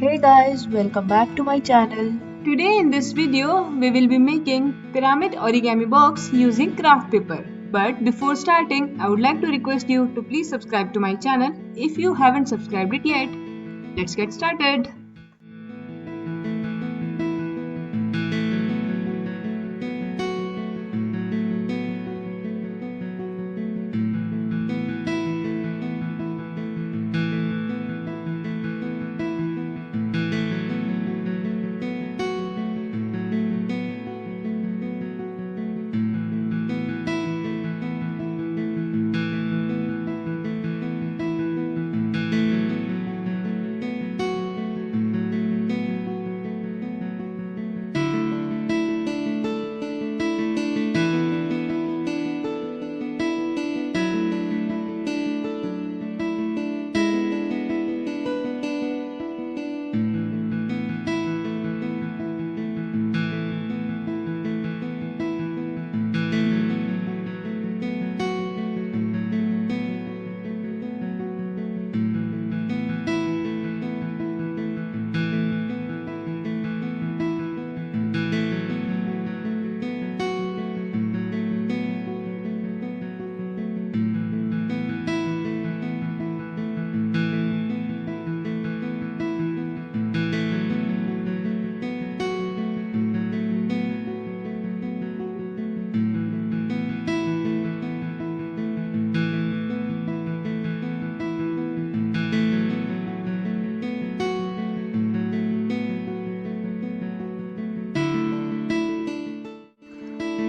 Hey guys, welcome back to my channel. Today in this video, we will be making pyramid origami box using craft paper. But before starting, I would like to request you to please subscribe to my channel if you haven't subscribed it yet. Let's get started.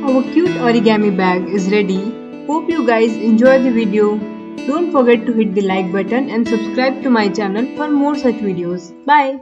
Our cute origami bag is ready. Hope you guys enjoy the video. Don't forget to hit the like button and subscribe to my channel for more such videos. Bye.